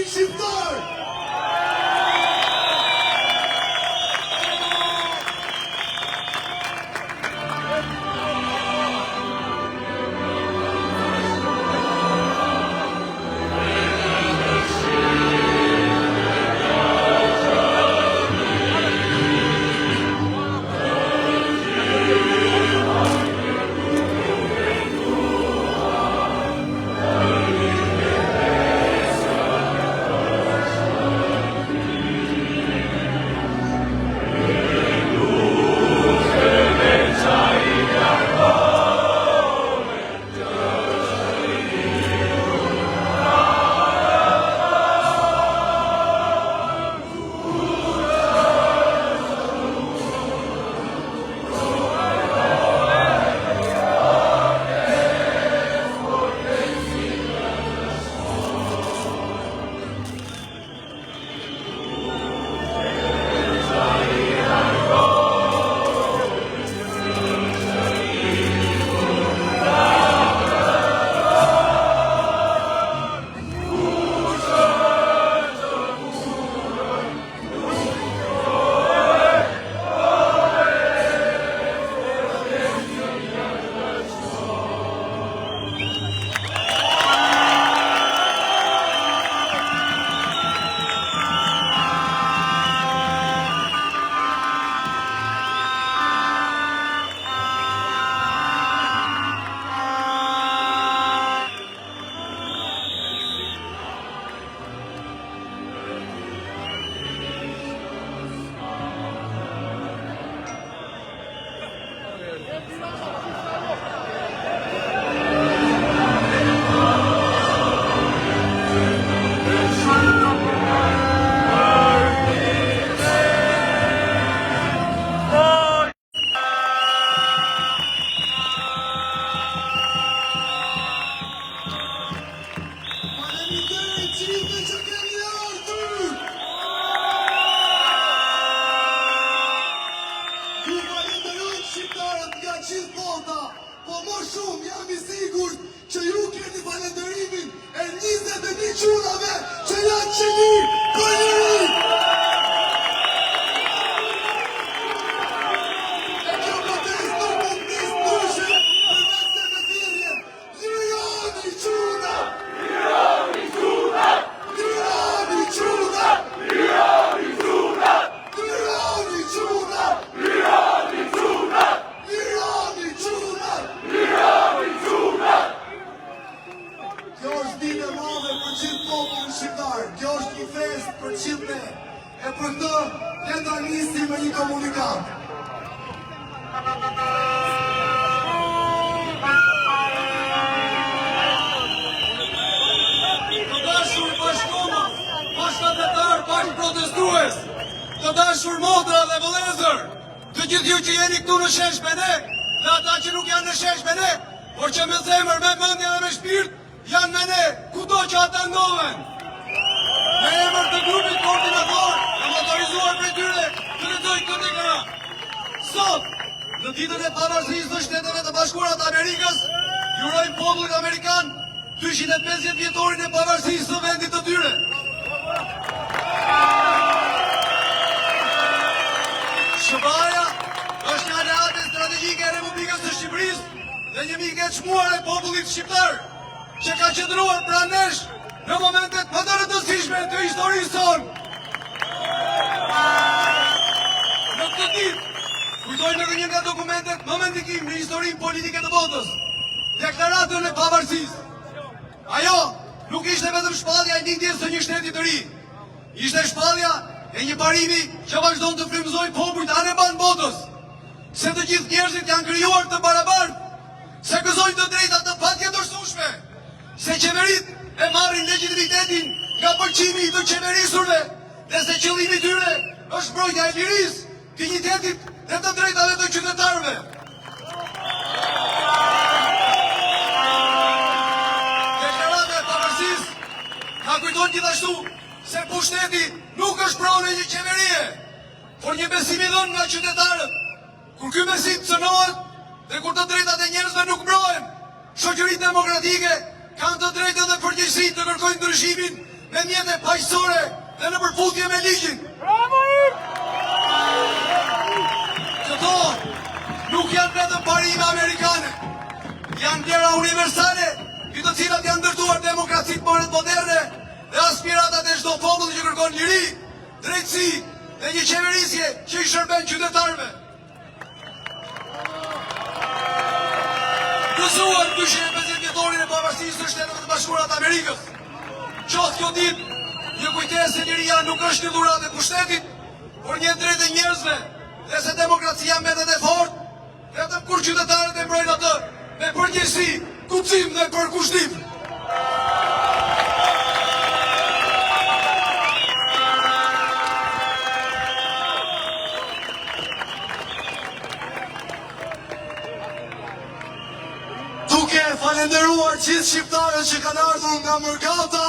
shqiptar! Po më shumë jam I sigurt që ju keni falënderimin e 21 çunave që janë qeni për lirin. E kjo protestë nuk mund nis ndryshe përveç se me thirrje. Lironi çuna! Lironi çuna! Lironi çuna! Lironi çuna! Lironi çuna! Lironi çuna! Lironi çuna! Lironi çuna! Kjo është ditë e madhe për gjithë popullin shqiptar. Kjo është një fest për gjithë ne. E për këtë le ta nisim me një komunikat. Të dashur bashkëkoma, bashkëanëtar, bashkëprotestues, të dashur motra dhe vëllezër, të gjithë ju që jeni këtu në shesh me ne, dhe ata që nuk janë në shesh me ne, por që me zemër, me mendje dhe me shpirt, janë me ne, kudo që ata ndohen. Me emër të grupit koordinator, e motorizuar për tyre, të lexoj këtë deklarat. Sot, në ditën e pavarësisë të Shteteve të Bashkuara të Amerikës, jurojmë popullit amerikan 250 vjetorin e pavarësisë së vendit të tyre. Shëbaja është një aleate strategjike e Republikës së Shqipërisë dhe një mik e çmuar e popullit shqiptar, që ka qëndruar pranë nesh në momentet më të rëndësishme të historisë sonë. Në këtë ditë, kujtojmë edhe një nga dokumentet më me ndikim në historinë politike të botës, deklaratën e pavarësisë. Ajo nuk ishte vetëm shpallja e lindjes së një shteti të ri, ishte shpallja e një parimi që vazhdon të frymëzojë popujt anë e banë botës, se të gjithë njerëzit janë krijuar të barabartë, se gëzojnë të drejtat të patjetërsueshme, se qeverit e marrin legitimitetin nga përqimi I të qeverisurve, dhe se qëllimi tyre është mbrojtja e lirisë, dinjitetit dhe të drejtave të qytetarëve. Deklarata e pavarësisë na kujton gjithashtu se pushteti nuk është pronë e një qeverie, por një besim I dhënë nga qytetarët. Kur ky besim cënohet dhe kur të drejtat e njerëzve nuk mbrohen, shoqëritë demokratike kanë të drejtë dhe përgjegjësinë të kërkojnë ndryshimin me mjete paqësore dhe në përputhje me ligjin. Këto nuk janë vetëm parime amerikane, janë vlera universale, i të cilat janë ndërtuar demokracitë moderne dhe aspiratat e çdo populli që kërkon liri, drejtësi dhe një qeverisje që i shërben qytetarëve. Gëzuar 250 vjetorin e pavarësisë së Shtetit të Bashkuara të Amerikës. Qoftë kjo ditë një kujtesë se liria nuk është një dhuratë e pushtetit, por një drejtë e njerëzve, dhe se demokracia mbetet e fortë vetëm kur qytetarët e mbrojnë atë me përgjegjësi, kuptim dhe përkushtim. Duke falenderuar gjithë shqiptarët që kanë ardhur nga Mërgata,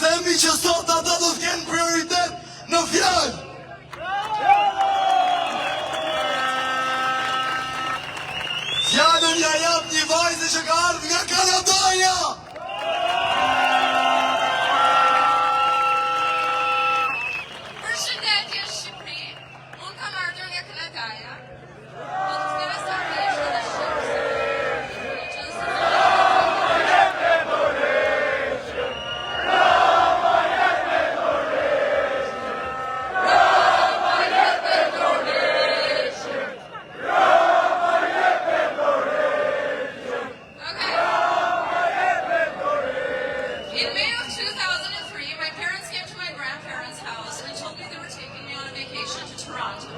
themi që sot ata do të kenë prioritet në fjalë. Fjallën ja jap një vajzë që ka ardhur nga Kanadaja. Përshëndetje Shqipëri, unë kam ardhur nga Kanadaja. Do të flas anglisht dhe in May of 2003, my parents came to my grandparents' house and told me they were taking me on a vacation to Toronto.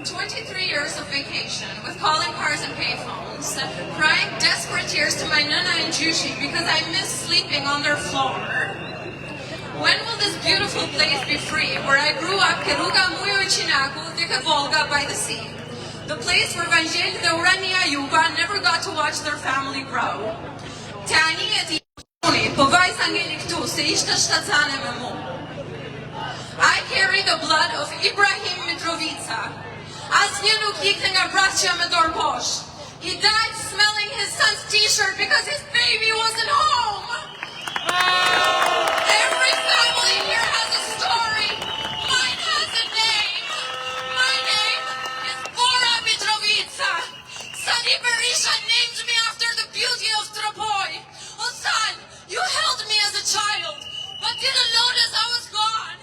23 years of vacation, with calling cars and payphones, crying desperate tears to my Nana and Jushi because I miss sleeping on their floor. When will this beautiful place be free, where I grew up, Keruga Muyo Chinaku, Dika Volga by the sea? The place where Vangel and Urania Yuba never got to watch their family grow. Tani et po vajza ngeli këtu se ishte shtatane me mu. I carry the blood of Ibrahim Mitrovica. Asnjë nuk ikte nga braqja me dorë poshtë. He died smelling his son's t-shirt because his baby wasn't home. Every family here has a story. Mine has a name. My name is Bora Mitrovica. Sani Berisha named me after the beauty of Tropoj. Oh son, you held me as a child, but didn't notice I was gone.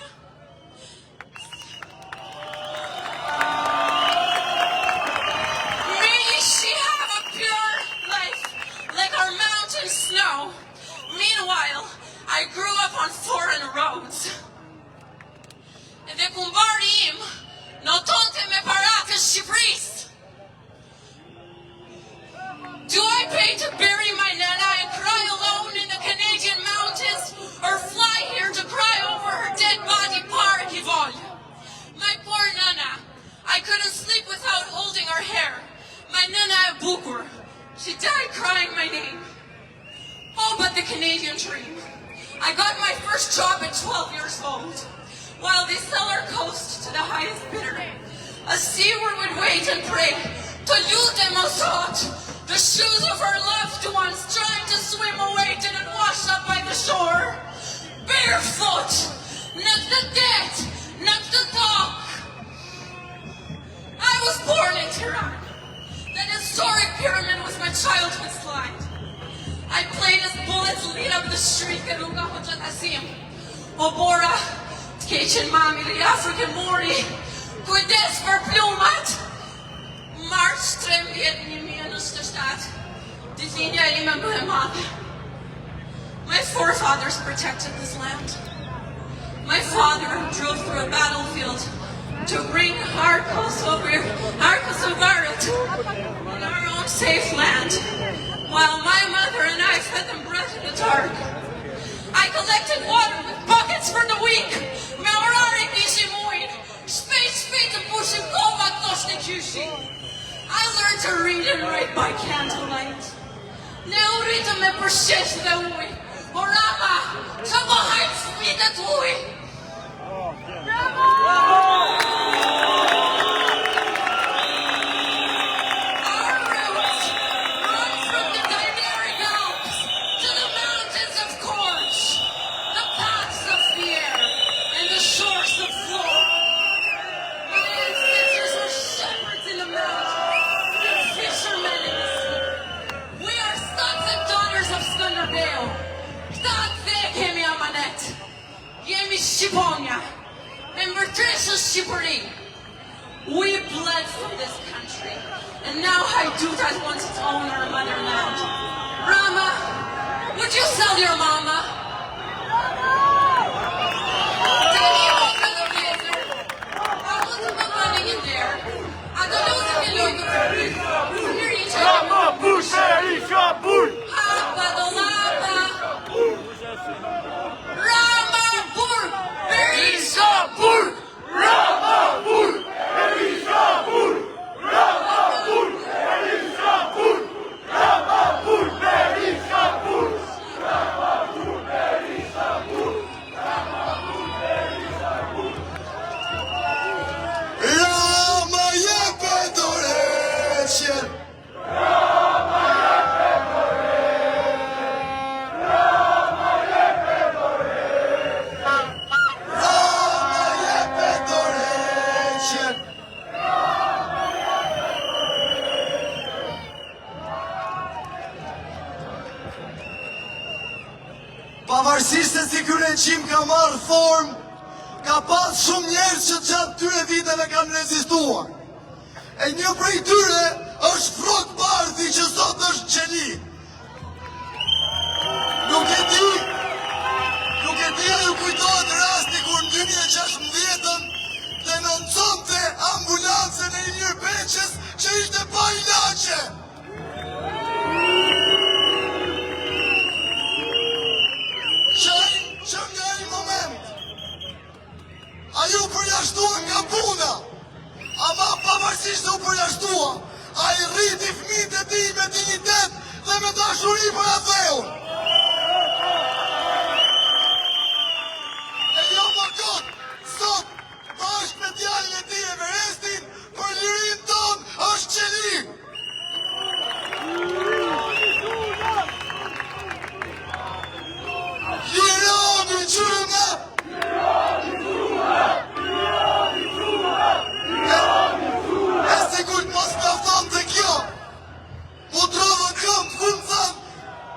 May she have a pure life, like our mountain snow. Meanwhile, I grew up on foreign roads. Dhe kumbari im notonte me paratë Shqipërisë. Do I pay to bury my Nana and cry alone in the Canadian mountains, or fly here to cry over her dead body par Hivol? My poor Nana, I couldn't sleep without holding her hair. My Nana Bukur, she died crying my name. Oh, but the Canadian dream. I got my first job at 12 years old, while they sell our coast to the highest bidder. A seaward would wait and pray to Yulte Mosot. The shoes of her loved ones trying to swim away didn't wash up by the shore. Barefoot, not the dead, not the dog. I was born in Tehran. That historic pyramid was my childhood slide. I played as bullets lead up the street Keruga Hoxha Qasim. O Bora, t'keqen mami dhe African mori. Kujdes për plumat. March 13/1997, ditëlindja ime më e madhe. My forefathers protected this land. My father drove through a battlefield to bring our Kosovar on our own safe land, while my mother and I fed them bread in the dark. I collected water with buckets for the weak. Me orari kishim ujin, shpejt të pushim kova thoshte gjyshi. I learned to read and write by candlelight. Ne u rritëm me përshesh dhe uj. Orama, që bëhajt fëmijët uj. Our roots run from the Dinaric Alps to the mountains of Korch. The paths Shqiponia, e mbërtresë Shqipëri. We bled from this country, and now Hajdutas wants its own our motherland. Rama, would you sell your mama? Pavarësisht se si ky regjim ka marrë formë, ka pas shumë njerëz që gjatë këtyre viteve kanë rezistuar. E një prej tyre është Frot Bardhi që sot është qeli. Nuk e di a ju kujtohet rasti kur në 2016 denonconte ambulancën e Ilir Beqës që ishte pa ilaçe. Që nga i moment a ju përjashtua nga puna, ama pavarësisht se u përjashtua, a i rriti fëmijët e tij me dignitet dhe me dashuri për atheun. E jo më kot, sot, bashkë me djalin e tij Everestin, për lirin ton është qeli. Lironi quna! E sigurt mos mjafton të kjo, mu trova këmë ku më thamë,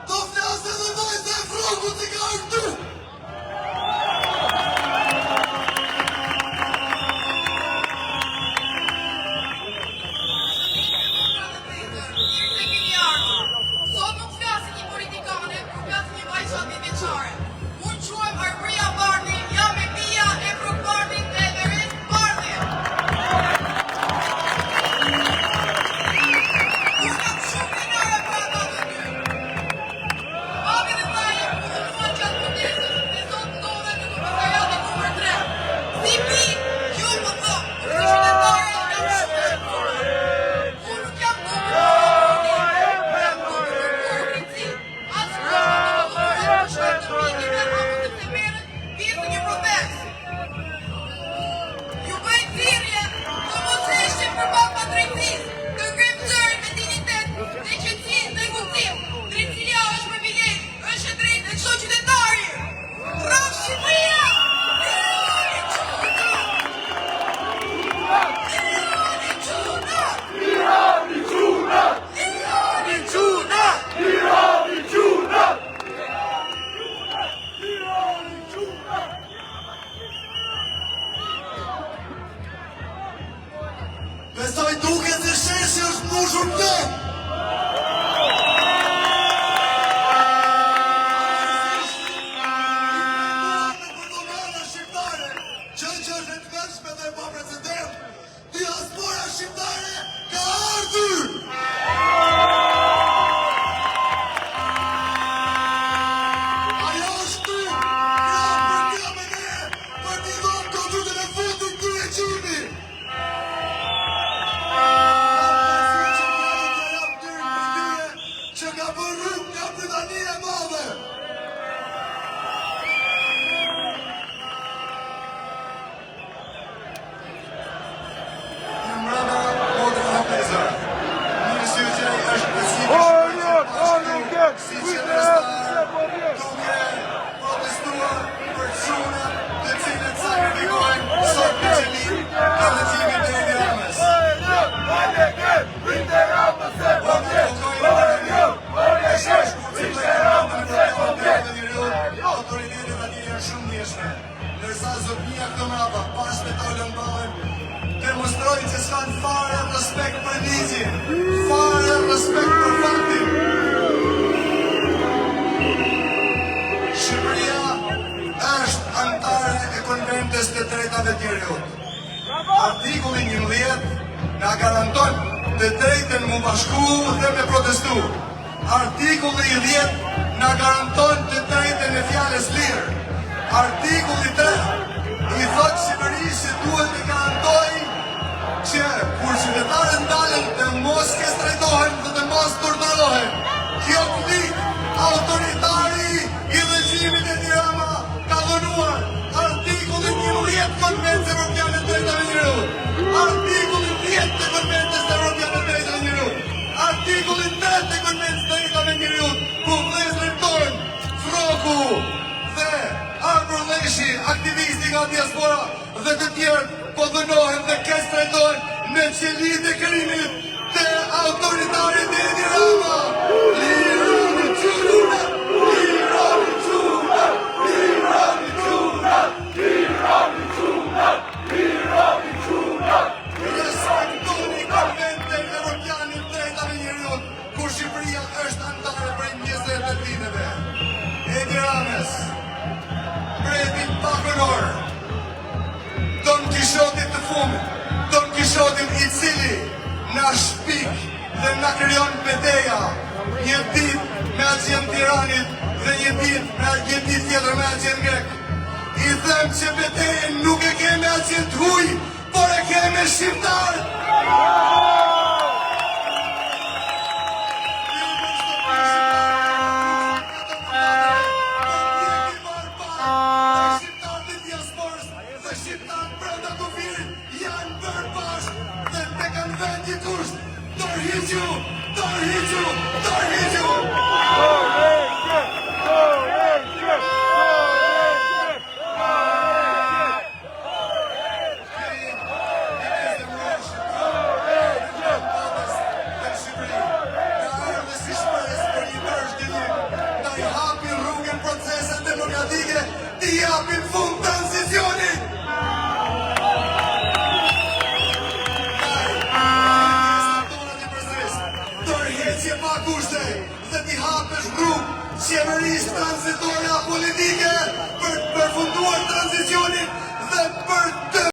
do flasë edhe vajzë e frogu si ka këtu. Sot nuk flasin një politikane, por flasin një vajzat një veçare. Unë quajmë Arbëria Bardhi, jam e pia e Frot Bardhi dhe Everest Bardhi. Unë kam shumë dinare për ata të ty. Babi dhe vllaja punuan gjatë protestës dhe sot ndodhen në komisariatin numër 3. Si pi, ju më tha, si qytetare jam shumë e bukur. Unë nuk jam Ju bëjt thirrje të mos heshtje përballë drejtësisë, të grimëzojnë me dignitet, dhe qetësi dhe kuptim. Drejtësia është privilegj, është e drejtë e çdo qytetari. Bravo Shqipëria! Besoj duke se sheshi është mbushur plot. Që është e tmerrshme dhe pa precedent, diaspora shqiptare ka ardhur. Ajo është tu, pra për me ne, për t'i dhënë kodutën e fundit të regjimi. Që ka bërë rrugë nga Britania e Madhe. Mirë mbrëma, modër dhe pezër. Mirë si ndërsa zotnia këto mrapa, pas me ta lëmballën, demonstrojnë që s'kan fare respekt për ligjin, fare respekt për faktin. Shqipëria është antare e konventës të drejtave të njerëzit. Artikulli 11 na garanton të drejtën mu bashku dhe me protestu. Artikulli 10 na garanton të drejtën e fjalës lirë. Artikulli 3 i thot Shqipërisë se duhet të garantoj që kur qytetarët ndalen të mos kestretohen dhe të mos torturohen. Kjo klik autoritari i regjimit e Tirana ka dhënuar artikullin 11 Konvencije Evropiane të Drejtave të Njerëzit, artikullin 10 të Konvencijës Evropiane të Drejtave të Njerëzit, artikullin 3 të Konvencijës të Drejtave të Njerëzit, ku vëllezërit tonë, Froku dhe Arbër Leshi, aktivisti nga diaspora dhe të tjerë po dënohen dhe kestretohen në qelit e krimit të autoritarit e Tirana. Lironi quna, lironi quna, lironi quna, lironi quna, lironi quna. Respektoni konventën evropiane të drejtave njerëzit, kur Shqipëria është antare prej 20 viteve. E Tiranës, bretin pakonor, Don Kishotit të fumit, Don Kishotin i cili na shpik dhe na krijon beteja, një ditë me Axhien Tiranit dhe një ditë tjetër me Axhien Grek. I them që betejën nuk e keme Axhien të huj, por e keme shqiptarët. Shqiptarët brenda kufirit janë bërë bashkë dhe te kanë vendi kusht. Dorhiqu, dorhiqu, dorhiqu. Na i hapin rrugën proceset demokratike, t'i japin fund tranzicionit. Dorhiqje pa kushte dhe t'i hapesh rrugë qeverisë tranzitore politike për përfunduar tranzicionin dhe për të